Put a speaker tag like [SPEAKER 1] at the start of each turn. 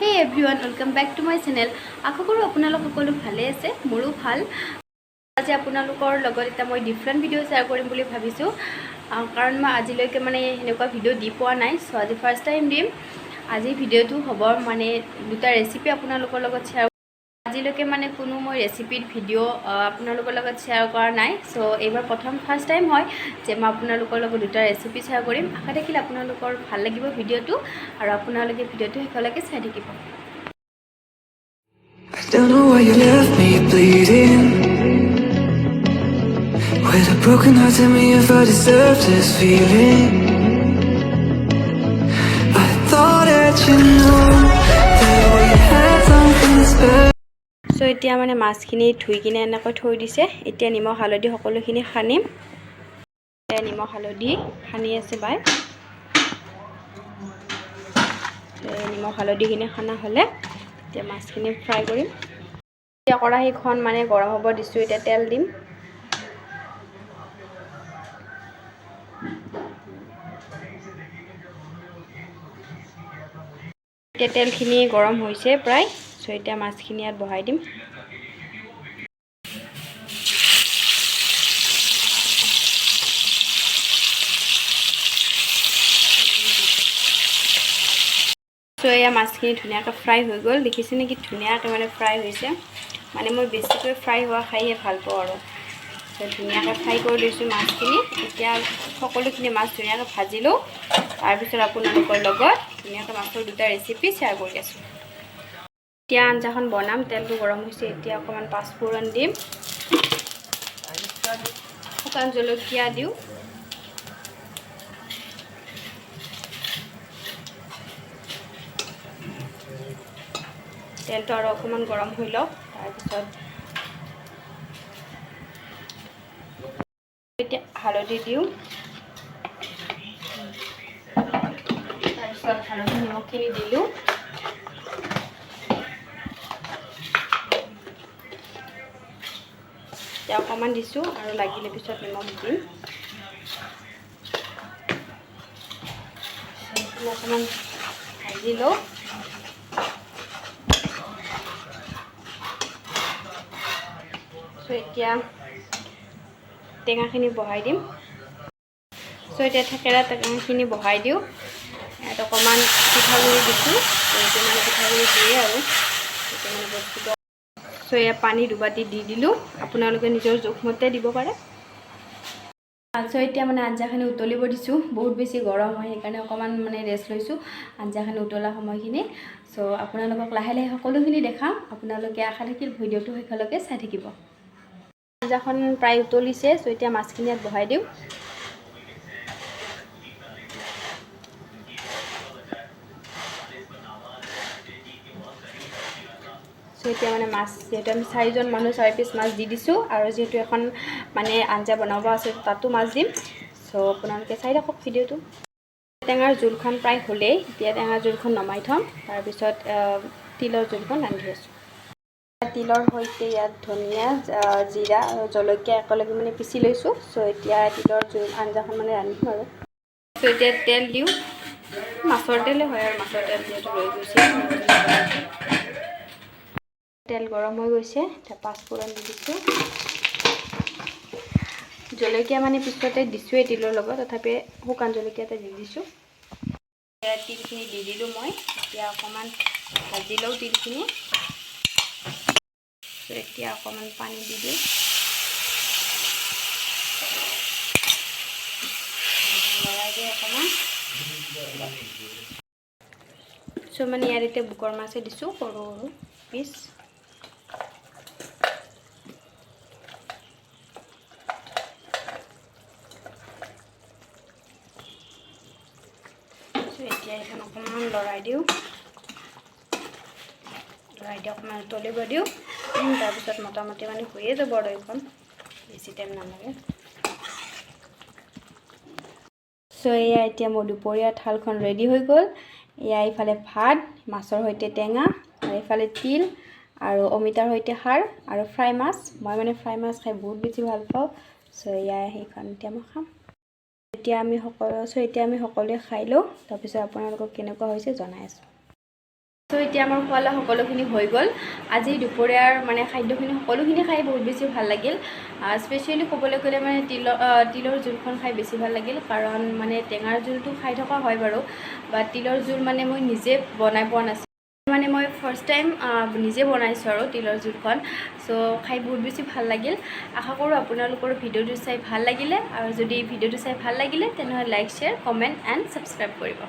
[SPEAKER 1] Hey everyone, welcome back to my channel. আশা কৰোঁ আপোনালোক সকলো ভালে আছে, মোৰো ভাল। আজি আপোনালোকৰ লগত এটা মই ডিফাৰেণ্ট ভিডিঅ' শ্বেয়াৰ কৰিম বুলি ভাবিছোঁ, কাৰণ মই আজিলৈকে মানে এনেকুৱা ভিডিঅ' দি পোৱা নাই। সো আজি ফাৰ্ষ্ট টাইম দিম। আজি ভিডিঅ'টো হ'ব মানে দুটা ৰেচিপি আপোনালোকৰ লগত শ্বেয়াৰ। আজিলৈকে মানে কোনো মই ৰেচিপিৰ ভিডিঅ' আপোনালোকৰ লগত শ্বেয়াৰ কৰা নাই। সো এইবাৰ ফাৰ্ষ্ট টাইম হয় যে মই আপোনালোকৰ লগত দুটা ৰেচিপি শ্বেয়াৰ কৰিম। আশা থাকিলে আপোনালোকৰ ভাল লাগিব ভিডিঅ'টো, আৰু আপোনালোকে ভিডিঅ'টো শেষলৈকে চাই থাকিব।
[SPEAKER 2] Don't know why you left me bleeding with a broken heart. Tell me if I deserve this feeling. I thought that you knew that we had something special.
[SPEAKER 1] So এতিয়া মানে মাছখিনি ধুই কিনে এনেকৈ থৈ দিছে। এতিয়া নিমখ হালধি সকলোখিনি সানিম। নিমখ হালধি সানি আছে বাই। নিমখ হালধিখিনি সানা হ'লে এতিয়া মাছখিনি ফ্ৰাই কৰিম। এতিয়া কেৰাহীখন মানে গৰম হ'ব দিছোঁ। এতিয়া তেল দিম। এতিয়া তেলখিনি গৰম হৈছে প্ৰায়। সো এতিয়া মাছখিনি ইয়াত বহাই দিম। সো এয়া মাছখিনি ধুনীয়াকৈ ফ্ৰাই হৈ গ'ল। দেখিছে নেকি ধুনীয়াকৈ মানে ফ্ৰাই হৈছে। মানে মই বেছিকৈ ফ্ৰাই হোৱা খাইয়ে ভাল পাওঁ আৰু। সো ধুনীয়াকৈ ফ্ৰাই কৰি লৈছোঁ মাছখিনি। এতিয়া সকলোখিনি মাছ ধুনীয়াকৈ ভাজি লওঁ। তাৰপিছত আপোনালোকৰ লগত ধুনীয়াকৈ মাছৰ দুটা ৰেচিপি শ্বেয়াৰ কৰি আছোঁ। এতিয়া আঞ্জাখন বনাম। তেলটো গৰম হৈছে। এতিয়া অকণমান পাঁচফোৰণ দিম। তাৰপিছত শুকান জলকীয়া দিওঁ। তেলটো আৰু অকণমান গৰম হৈ লওক। তাৰপিছত এতিয়া হালধি দিওঁ। তাৰপিছত হালধি নিমখখিনি দিলোঁ। এতিয়া অকণমান দিছোঁ আৰু লাগিলে পিছত নিমখ দিম। অকণমান ভাজি লওঁ। সো এতিয়া টেঙাখিনি বহাই দিম। সো এতিয়া থেকেৰা টেঙাখিনি বহাই দিওঁ। ইয়াত অকণমান পিঠাগুড়ি দিছোঁ। এইটো মানে পিঠাগুড়ি দিয়ে আৰু এইটো মানে বস্তুটো। সো এয়া পানী দুবাটি দি দিলোঁ। আপোনালোকে নিজৰ জোখমতে দিব পাৰে। সো এতিয়া মানে আঞ্জাখিনি উতলিব দিছোঁ। বহুত বেছি গৰম হয়, সেইকাৰণে অকণমান মানে ৰেষ্ট লৈছোঁ আঞ্জাখিনি উতলা সময়খিনি। সো আপোনালোকক লাহে লাহে সকলোখিনি দেখাম। আপোনালোকে আশা থাকিল ভিডিঅ'টো শেষলৈকে চাই থাকিব। আঞ্জাখন প্ৰায় উতলিছে। সো এতিয়া মাছখিনি ইয়াত বহাই দিওঁ। সো এতিয়া মানে মাছ যিহেতু আমি 4জন মানুহ 4 পিচ মাছ দি দিছোঁ, আৰু যিহেতু এখন মানে আঞ্জা বনাব আছে তাতো মাছ দিম। সো আপোনালোকে চাই থাকক ভিডিঅ'টো। টেঙাৰ জোলখন প্ৰায় হ'লেই। এতিয়া টেঙাৰ জোলখন নমাই থ'ম। তাৰপিছত তিলৰ জোলখন ৰান্ধি আছোঁ। তিলৰ সৈতে ইয়াত ধনিয়া, জিৰা আৰু জলকীয়া একেলগে মানে পিচি লৈছোঁ। সো এতিয়া তিলৰ জোল আঞ্জাখন মানে ৰান্ধিম আৰু। সো এতিয়া তেল দিওঁ। মাছৰ তেলে হয় আৰু মাছৰ তেল যিহেতু ৰৈ গৈছে। তেল গৰম হৈ গৈছে। এতিয়া পাঁচফোৰণ দি দিছোঁ। জলকীয়া মানে পিছতে দিছোঁৱেই তিলৰ লগত, তথাপি শুকান জলকীয়া এটা দি দিছোঁ। তিলখিনি দি দিলোঁ মই। এতিয়া অকণমান ভাজি লওঁ তিলখিনি। এতিয়া অকণমান পানী দি দিওঁ। লৰাই দিওঁ অকণমান। সো মানে ইয়াত এতিয়া বুকৰ মাছে দিছোঁ, সৰু সৰু পিচ। এতিয়া এইখন অকণমান লৰাই দিওঁ। অকণমান উতলিব দিওঁ। তাৰপিছত মোটামুটি মানে হৈয়ে যাব আৰু এইখন, বেছি টাইম নালাগে। সো এয়া এতিয়া মোৰ দুপৰীয়া থালখন ৰেডি হৈ গ'ল। এয়া এইফালে ভাত মাছৰ সৈতে টেঙা, আৰু এইফালে তিল আৰু অমিতাৰ সৈতে খাৰ আৰু ফ্ৰাই মাছ। মই মানে ফ্ৰাই মাছ খাই বহুত বেছি ভাল পাওঁ। সো এয়া সেইখন এতিয়া মই খাম। এতিয়া আমি সকলোৱে খাই লওঁ। তাৰপিছত আপোনালোকক কেনেকুৱা হৈছে জনাই আছোঁ। সো এতিয়া আমাৰ খোৱা লোৱা সকলোখিনি হৈ গ'ল। আজি দুপৰীয়াৰ মানে খাদ্যখিনি সকলোখিনি খাই বহুত বেছি ভাল লাগিল। স্পেচিয়েলি ক'বলৈ গ'লে মানে তিলৰ জোলখন খাই বেছি ভাল লাগিল, কাৰণ মানে টেঙাৰ জোলটো খাই থকা হয় বাৰু, বাট তিলৰ জোল মানে মই নিজে বনাই পোৱা নাছিলোঁ। মানে মই ফাৰ্ষ্ট টাইম নিজে বনাইছোঁ আৰু তিলৰ জোলখন। চ' খাই বহুত বেছি ভাল লাগিল। আশা কৰোঁ আপোনালোকৰ ভিডিঅ'টো চাই ভাল লাগিলে, আৰু যদি ভিডিঅ'টো চাই ভাল লাগিলে তেনেহ'লে like, share, comment and subscribe কৰিব।